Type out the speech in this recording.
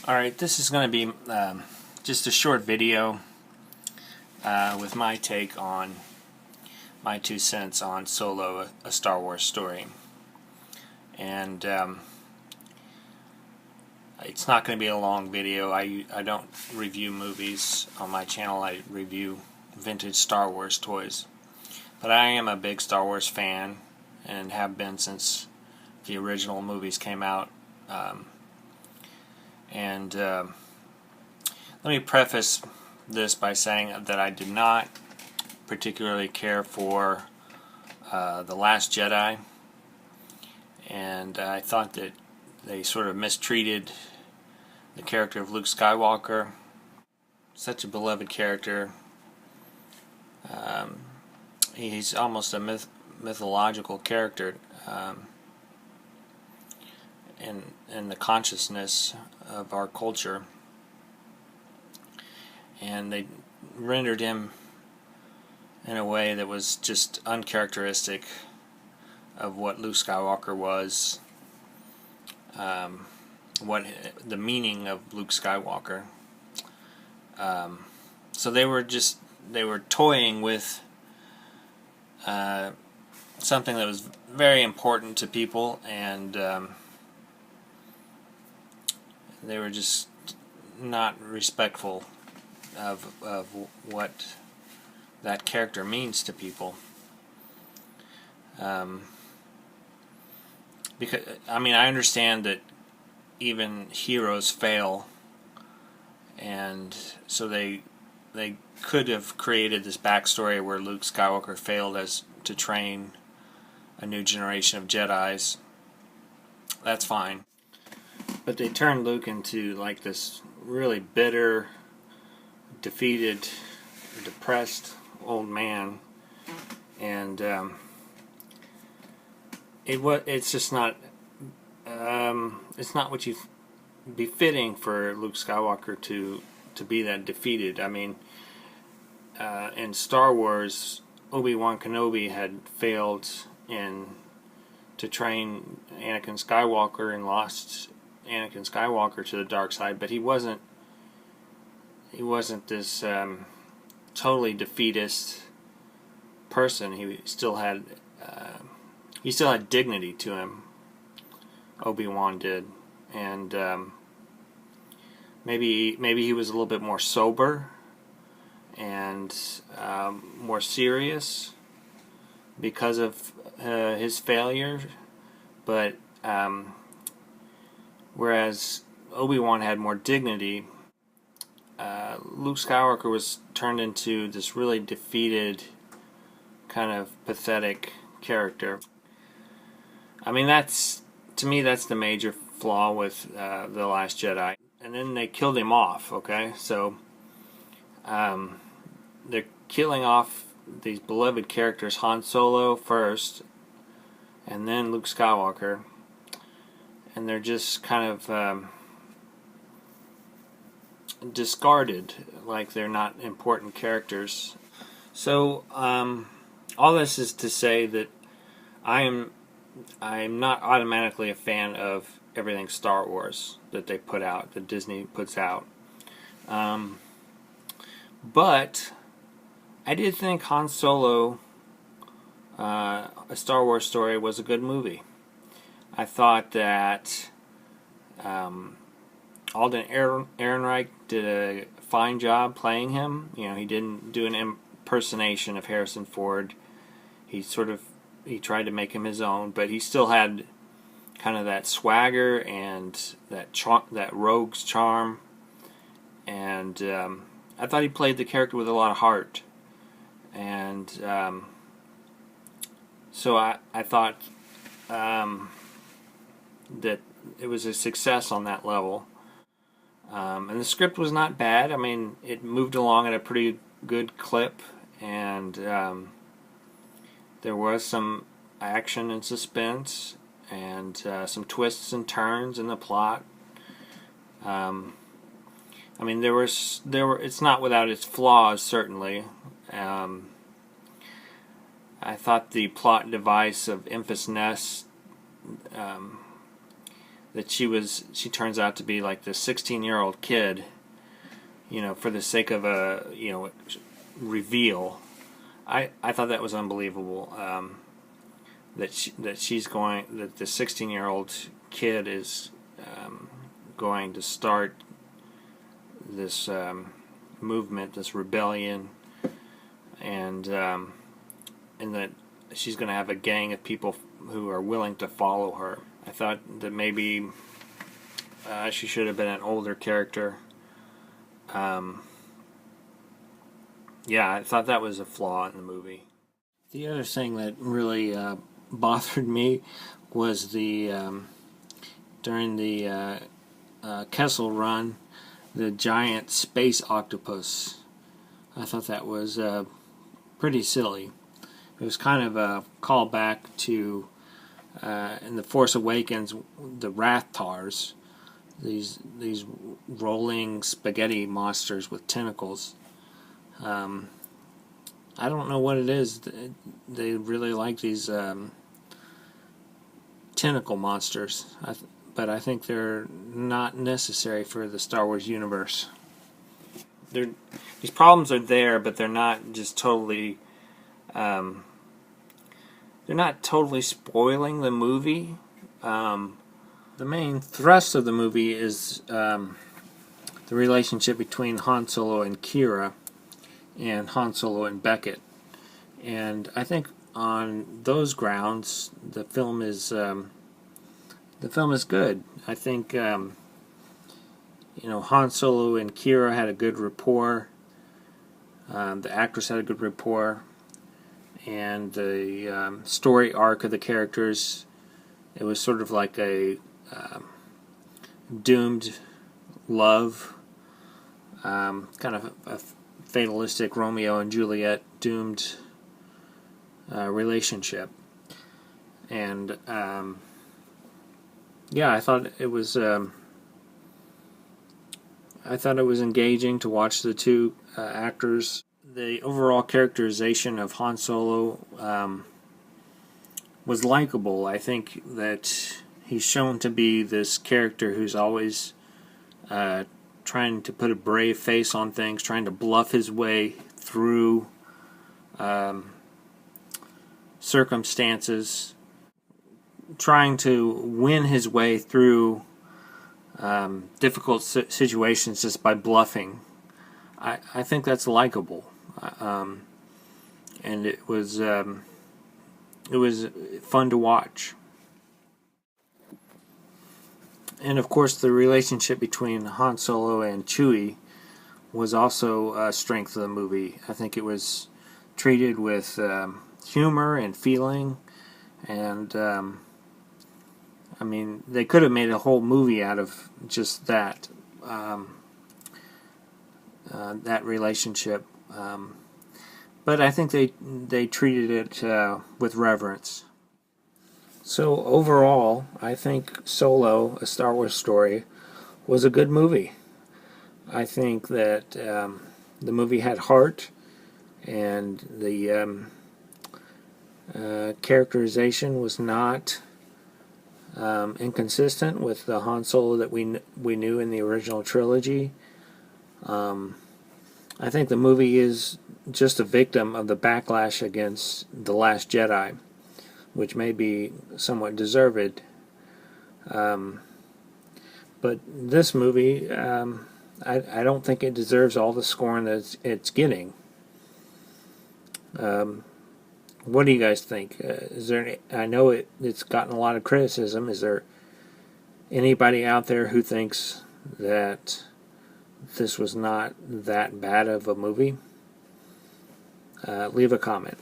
Alright, this is going to be just a short video with my take on my 2 cents on Solo, a Star Wars story. And it's not going to be a long video. I don't review movies on my channel. I review vintage Star Wars toys. But I am a big Star Wars fan and have been since the original movies came out. Let me preface this by saying that I did not particularly care for The Last Jedi, and I thought that they sort of mistreated the character of Luke Skywalker. Such a beloved character. He's almost a mythological character in the consciousness of our culture, and they rendered him in a way that was just uncharacteristic of what Luke Skywalker was, what the meaning of Luke Skywalker. So they were toying with something that was very important to people, and they were just not respectful of what that character means to people. Because I understand that even heroes fail, and so they could have created this backstory where Luke Skywalker failed to train a new generation of Jedis. That's fine. But they turned Luke into like this really bitter, defeated, depressed old man, and it's just not it's not what you befitting for Luke Skywalker to be that defeated. In Star Wars, Obi-Wan Kenobi had failed to train Anakin Skywalker and lost Anakin Skywalker to the dark side, but he wasn't this totally defeatist person. He still had dignity to him. Obi-Wan did, and maybe he was a little bit more sober and more serious because of his failure, but whereas Obi-Wan had more dignity, Luke Skywalker was turned into this really defeated, kind of pathetic character. To me, that's the major flaw with The Last Jedi. And then they killed him off, okay? So, they're killing off these beloved characters, Han Solo first, and then Luke Skywalker. And they're just kind of discarded, like they're not important characters. So all this is to say that I'm not automatically a fan of everything Star Wars that they put out, that Disney puts out. But I did think Han Solo, A Star Wars Story, was a good movie. I thought that Alden Ehrenreich did a fine job playing him. He didn't do an impersonation of Harrison Ford. He tried to make him his own, but he still had kind of that swagger and that rogue's charm. And I thought he played the character with a lot of heart. And so I thought that it was a success on that level. And the script was not bad. It moved along at a pretty good clip, and there was some action and suspense, and some twists and turns in the plot. It's not without its flaws, certainly. I thought the plot device of Enfys Nest that she turns out to be like this 16-year-old kid, for the sake of a reveal. I thought that was unbelievable. That the 16-year-old kid is going to start this movement, this rebellion, and that she's going to have a gang of people who are willing to follow her. I thought that maybe she should have been an older character. I thought that was a flaw in the movie. The other thing that really bothered me was during the Kessel Run, the giant space octopus. I thought that was pretty silly. It was kind of a callback to in The Force Awakens, the Rathtars, these rolling spaghetti monsters with tentacles. I don't know what it is. They really like these tentacle monsters, but I think they're not necessary for the Star Wars universe. These problems are there, but they're not just totally. They're not totally spoiling the movie. The main thrust of the movie is the relationship between Han Solo and Kira, and Han Solo and Beckett. And I think on those grounds, the film is good. I think Han Solo and Kira had a good rapport. The actress had a good rapport, and the story arc of the characters, it was sort of like a doomed love, kind of a fatalistic Romeo and Juliet doomed relationship. And I thought it was engaging to watch the two actors. The overall characterization of Han Solo was likable. I think that he's shown to be this character who's always trying to put a brave face on things, trying to bluff his way through circumstances, trying to win his way through difficult situations just by bluffing. I think that's likable, and it was fun to watch. And of course, the relationship between Han Solo and Chewie was also a strength of the movie. I think it was treated with humor and feeling, and they could have made a whole movie out of just that relationship. But I think they treated it with reverence. So overall, I think Solo, A Star Wars Story, was a good movie. I think that the movie had heart, and the characterization was not inconsistent with the Han Solo that we knew in the original trilogy. I think the movie is just a victim of the backlash against The Last Jedi, which may be somewhat deserved. But this movie, I don't think it deserves all the scorn that it's getting. What do you guys think? Is there I know it's gotten a lot of criticism. Is there anybody out there who thinks that this was not that bad of a movie? Leave a comment.